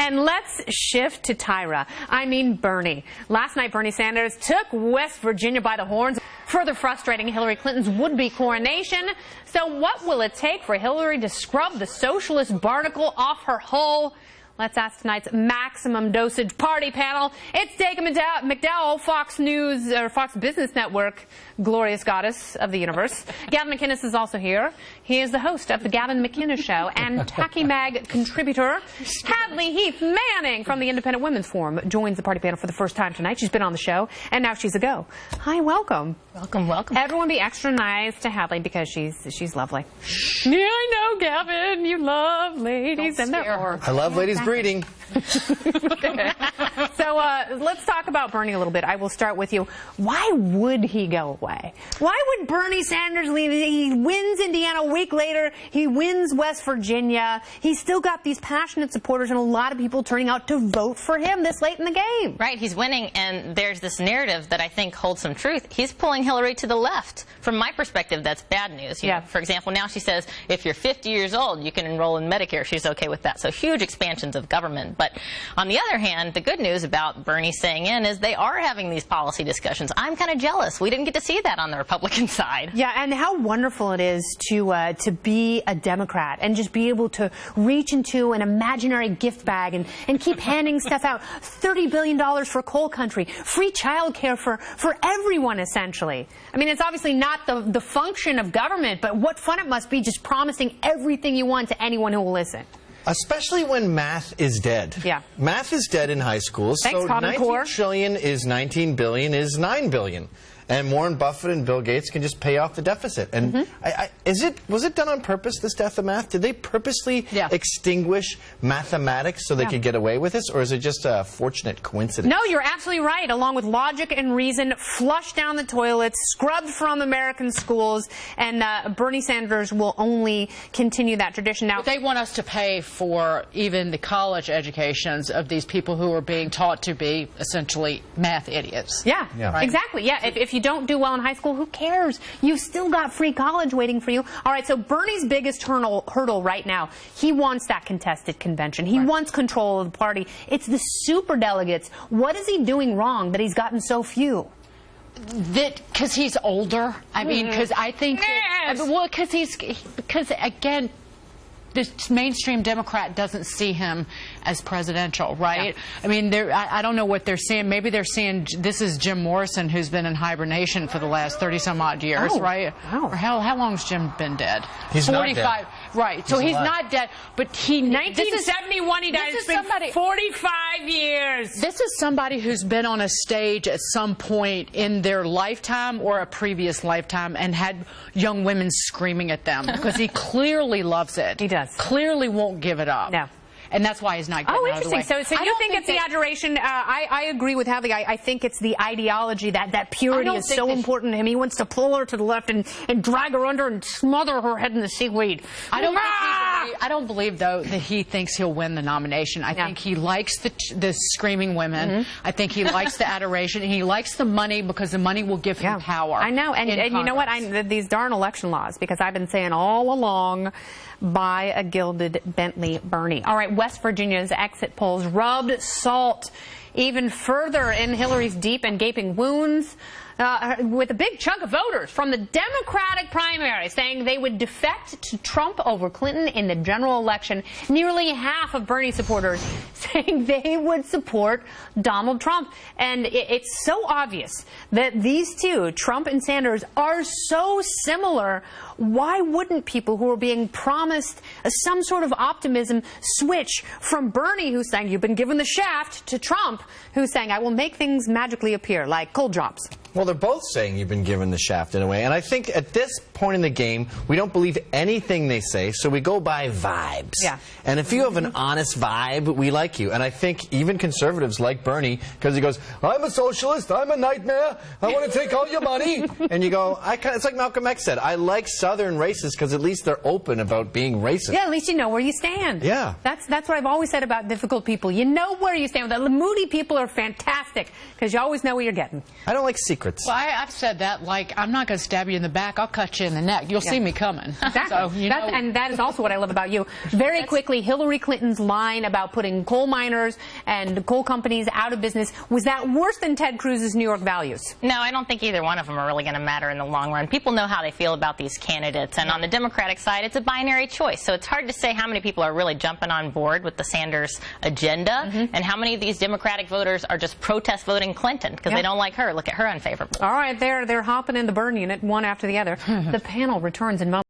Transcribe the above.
And let's shift to Bernie. Last night, Bernie Sanders took West Virginia by the horns, further frustrating Hillary Clinton's would-be coronation. So what will it take for Hillary to scrub the socialist barnacle off her hull? Let's ask tonight's maximum dosage party panel. It's Dakin McDowell, Fox News, or Fox Business Network, glorious goddess of the universe. Gavin McInnes is also here. He is the host of the Gavin McInnes Show and Tacky Mag contributor. Hadley Heath Manning from the Independent Women's Forum joins the party panel for the first time tonight. She's been on the show, and now she's a go. Hi, welcome. Welcome, welcome. Everyone be extra nice to Hadley because she's lovely. Yeah, I know, Gavin. You love ladies and their I love ladies breeding. So let's talk about Bernie a little bit. I will start with you. Why would he go away? Why would Bernie Sanders leave? He wins Indiana a week later. He wins West Virginia. He's still got these passionate supporters and a lot of people turning out to vote for him this late in the game. Right, he's winning, and there's this narrative that I think holds some truth. He's pulling Hillary to the left. From my perspective, that's bad news. You know, for example, now she says if you're 50 years old, you can enroll in Medicare. She's okay with that. So huge expansions of government. But on the other hand, the good news about Bernie staying in is they are having these policy discussions. I'm kind of jealous. We didn't get to see that on the Republican side. Yeah, and how wonderful it is to be a Democrat and just be able to reach into an imaginary gift bag and keep handing stuff out. $30 billion for coal country, free child care for everyone, essentially. I mean, it's obviously not the function of government, but what fun it must be just promising everything you want to anyone who will listen. Especially when math is dead. Yeah. Math is dead in high school. Thanks, so Common 19 Core. trillion is 19 billion is 9 billion. And Warren Buffett and Bill Gates can just pay off the deficit. And was it done on purpose, this death of math? Did they purposely extinguish mathematics so they could get away with this? Or is it just a fortunate coincidence? No, you're absolutely right. Along with logic and reason, flushed down the toilets, scrubbed from American schools, and Bernie Sanders will only continue that tradition. Now, but they want us to pay for even the college educations of these people who are being taught to be essentially math idiots. Yeah. Right? Exactly. Yeah, if you don't do well in high school, who cares? You've still got free college waiting for you. All right, so Bernie's biggest hurdle right now, he wants that contested convention. He wants control of the party. It's the superdelegates. What is he doing wrong that he's gotten so few? Because he's older. I mean, because I think that, well, because again, this mainstream Democrat doesn't see him as presidential, right? Yeah. I mean, I don't know what they're seeing. Maybe they're seeing this is Jim Morrison, who's been in hibernation for the last 30-some-odd years, right? Wow. Or how long's Jim been dead? He's 45. Not dead. Right. So he's not dead, but he 1971 he died. It's been 45 years. This is somebody who's been on a stage at some point in their lifetime or a previous lifetime and had young women screaming at them because he clearly loves it. He does. Clearly won't give it up. No. And that's why he's not getting out of the way. So you think it's the adoration? I agree with Hadley. I think it's the ideology that purity is so important to him. He wants to pull her to the left and drag her under and smother her head in the seaweed. I don't believe, though, that he thinks he'll win the nomination. I think he likes the screaming women. I think he likes the adoration. And he likes the money because the money will give him power. I know. And you know what? These darn election laws, because I've been saying all along, buy a gilded Bentley, Bernie. All right, West Virginia's exit polls rubbed salt even further in Hillary's deep and gaping wounds, with a big chunk of voters from the Democratic primary saying they would defect to Trump over Clinton in the general election. Nearly half of Bernie supporters saying they would support Donald Trump. And it's so obvious that these two, Trump and Sanders, are so similar. Why wouldn't people who are being promised some sort of optimism switch from Bernie, who's saying you've been given the shaft, to Trump, who's saying I will make things magically appear, like cold drops? Well, they're both saying you've been given the shaft in a way. And I think at this point in the game, we don't believe anything they say, so we go by vibes. Yeah. And if you have an honest vibe, we like you. And I think even conservatives like Bernie, because he goes, I'm a socialist, I'm a nightmare, I want to take all your money. And you go, it's like Malcolm X said, I like Southern racists because at least they're open about being racist. Yeah, at least you know where you stand. Yeah. That's what I've always said about difficult people. You know where you stand. The moody people are fantastic because you always know what you're getting. I don't like secret secrets. Well, I've said that, like, I'm not going to stab you in the back, I'll cut you in the neck. You'll see me coming. Exactly. So, and that is also what I love about you. Very quickly, Hillary Clinton's line about putting coal miners and coal companies out of business, was that worse than Ted Cruz's New York values? No, I don't think either one of them are really going to matter in the long run. People know how they feel about these candidates, and on the Democratic side, it's a binary choice. So it's hard to say how many people are really jumping on board with the Sanders agenda, and how many of these Democratic voters are just protest voting Clinton because they don't like her. Look at her unfavorable. All right, they're hopping in the burn unit one after the other. The panel returns in moments.